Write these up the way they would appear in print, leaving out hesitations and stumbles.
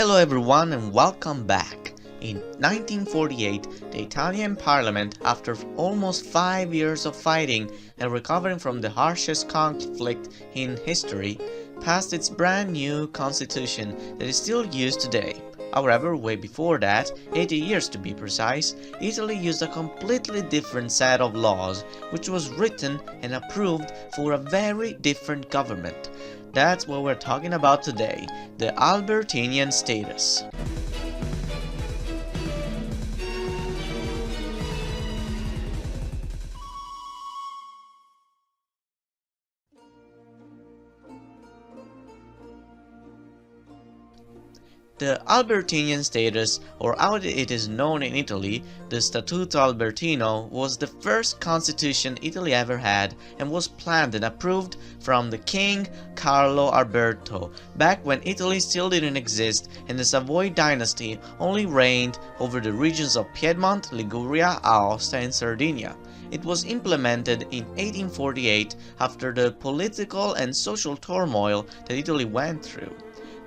Hello everyone and welcome back. In 1948, the Italian parliament, after almost 5 years of fighting and recovering from the harshest conflict in history, passed its brand new constitution that is still used today. However, way before that, 80 years to be precise, Italy used a completely different set of laws, which was written and approved for a very different government. That's what we're talking about today, the Albertinian status. The Albertinian status, or how it is known in Italy, the Statuto Albertino, was the first constitution Italy ever had and was planned and approved from the King Carlo Alberto, back when Italy still didn't exist and the Savoy dynasty only reigned over the regions of Piedmont, Liguria, Aosta and Sardinia. It was implemented in 1848 after the political and social turmoil that Italy went through.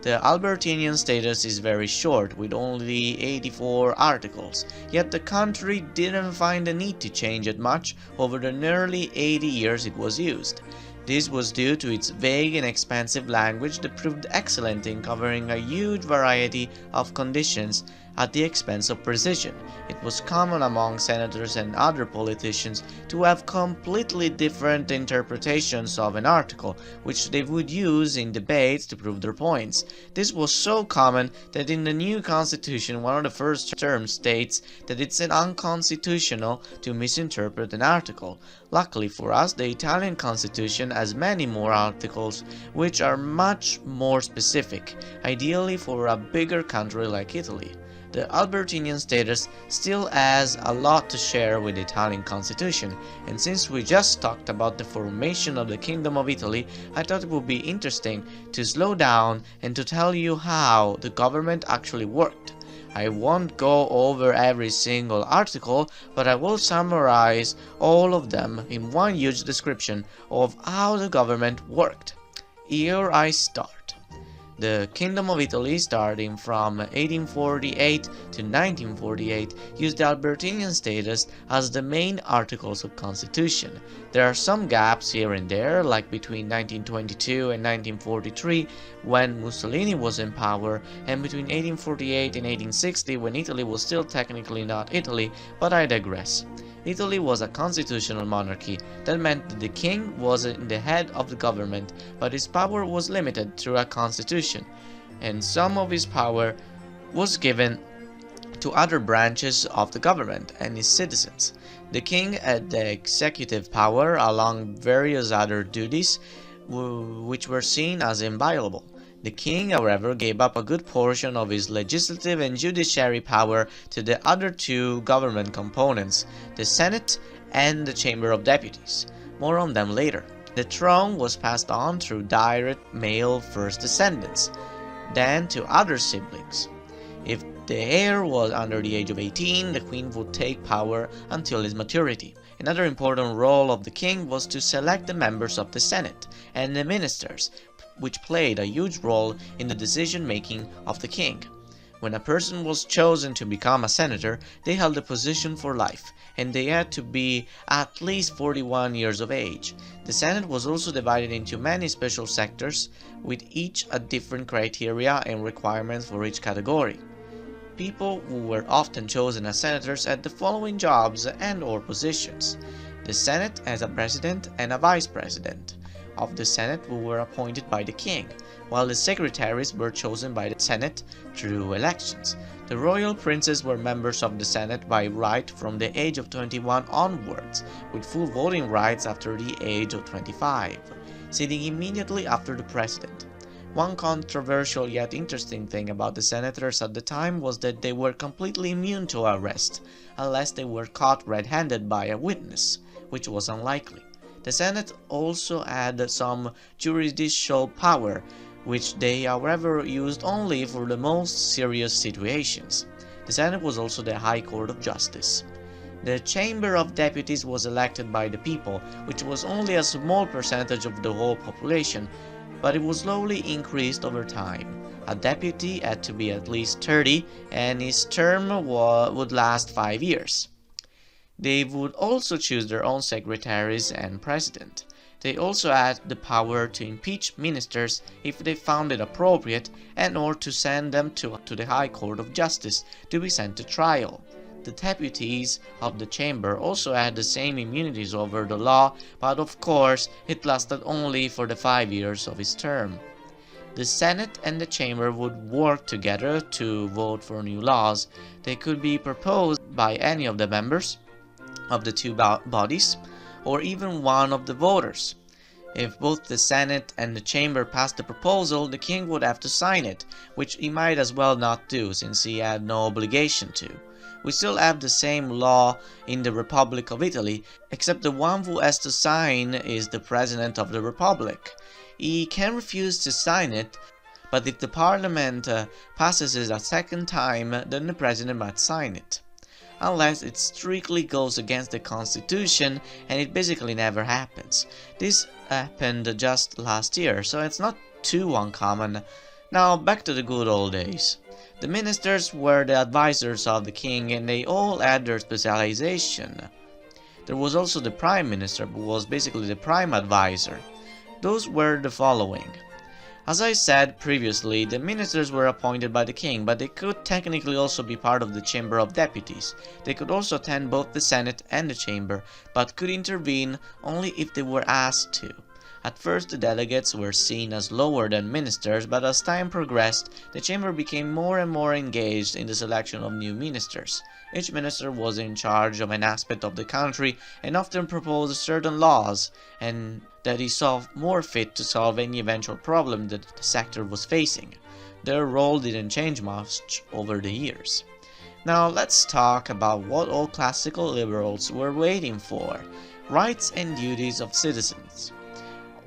The Albertinian status is very short, with only 84 articles, yet the country didn't find the need to change it much over the nearly 80 years it was used. This was due to its vague and expansive language that proved excellent in covering a huge variety of conditions at the expense of precision. It was common among senators and other politicians to have completely different interpretations of an article, which they would use in debates to prove their points. This was so common that in the new constitution one of the first terms states that it's unconstitutional to misinterpret an article. Luckily for us, the Italian constitution has many more articles which are much more specific, ideally for a bigger country like Italy. The Albertinian status still has a lot to share with the Italian constitution, and since we just talked about the formation of the Kingdom of Italy, I thought it would be interesting to slow down and to tell you how the government actually worked. I won't go over every single article, but I will summarize all of them in one huge description of how the government worked. Here I start. The Kingdom of Italy, starting from 1848 to 1948, used the Albertinian status as the main articles of constitution. There are some gaps here and there, like between 1922 and 1943, when Mussolini was in power, and between 1848 and 1860, when Italy was still technically not Italy, but I digress. Italy was a constitutional monarchy. That meant that the king was in the head of the government, but his power was limited through a constitution, and some of his power was given to other branches of the government and his citizens. The king had the executive power along various other duties which were seen as inviolable. The king, however, gave up a good portion of his legislative and judiciary power to the other two government components, the Senate and the Chamber of Deputies. More on them later. The throne was passed on through direct male first descendants, then to other siblings. If the heir was under the age of 18, the queen would take power until his maturity. Another important role of the king was to select the members of the Senate and the ministers, which played a huge role in the decision-making of the king. When a person was chosen to become a senator, they held the position for life, and they had to be at least 41 years of age. The Senate was also divided into many special sectors, with each a different criteria and requirements for each category. People who were often chosen as senators had the following jobs and/or positions. The Senate has a president and a vice president of the Senate who were appointed by the king, while the secretaries were chosen by the Senate through elections. The royal princes were members of the Senate by right from the age of 21 onwards, with full voting rights after the age of 25, sitting immediately after the president. One controversial yet interesting thing about the senators at the time was that they were completely immune to arrest, unless they were caught red-handed by a witness, which was unlikely. The Senate also had some judicial power, which they however used only for the most serious situations. The Senate was also the High Court of Justice. The Chamber of Deputies was elected by the people, which was only a small percentage of the whole population, but it was slowly increased over time. A deputy had to be at least 30, and his term would last 5 years. They would also choose their own secretaries and president. They also had the power to impeach ministers if they found it appropriate, and or to send them to the High Court of Justice to be sent to trial. The deputies of the chamber also had the same immunities over the law, but of course it lasted only for the 5 years of his term. The Senate and the chamber would work together to vote for new laws. They could be proposed by any of the members of the two bodies, or even one of the voters. If both the Senate and the chamber passed the proposal, the king would have to sign it, which he might as well not do since he had no obligation to. We still have the same law in the Republic of Italy, except the one who has to sign is the President of the Republic. He can refuse to sign it, but if the Parliament passes it a second time, then the President might sign it. Unless it strictly goes against the Constitution, and it basically never happens. This happened just last year, so it's not too uncommon. Now back to the good old days. The ministers were the advisors of the king, and they all had their specialization. There was also the prime minister, who was basically the prime advisor. Those were the following. As I said previously, the ministers were appointed by the king, but they could technically also be part of the Chamber of Deputies. They could also attend both the Senate and the Chamber, but could intervene only if they were asked to. At first the delegates were seen as lower than ministers, but as time progressed, the Chamber became more and more engaged in the selection of new ministers. Each minister was in charge of an aspect of the country and often proposed certain laws, and that he saw more fit to solve any eventual problem that the sector was facing. Their role didn't change much over the years. Now let's talk about what all classical liberals were waiting for: rights and duties of citizens.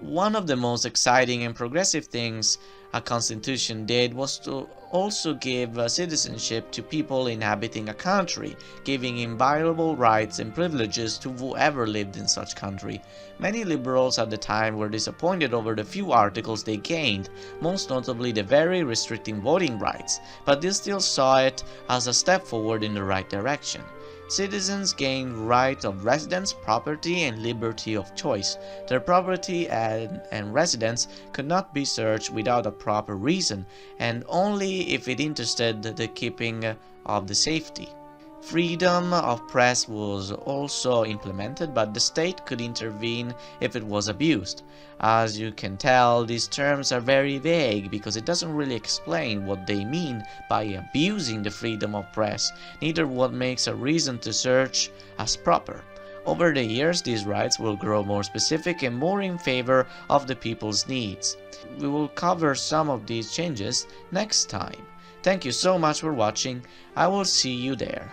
One of the most exciting and progressive things a constitution did was to also give citizenship to people inhabiting a country, giving inviolable rights and privileges to whoever lived in such country. Many liberals at the time were disappointed over the few articles they gained, most notably the very restricting voting rights, but they still saw it as a step forward in the right direction. Citizens gained right of residence, property, and liberty of choice. Their property and residence could not be searched without a proper reason, and only if it interested the keeping of the safety. Freedom of press was also implemented, but the state could intervene if it was abused. As you can tell, these terms are very vague because it doesn't really explain what they mean by abusing the freedom of press, neither what makes a reason to search as proper. Over the years, these rights will grow more specific and more in favor of the people's needs. We will cover some of these changes next time. Thank you so much for watching. I will see you there.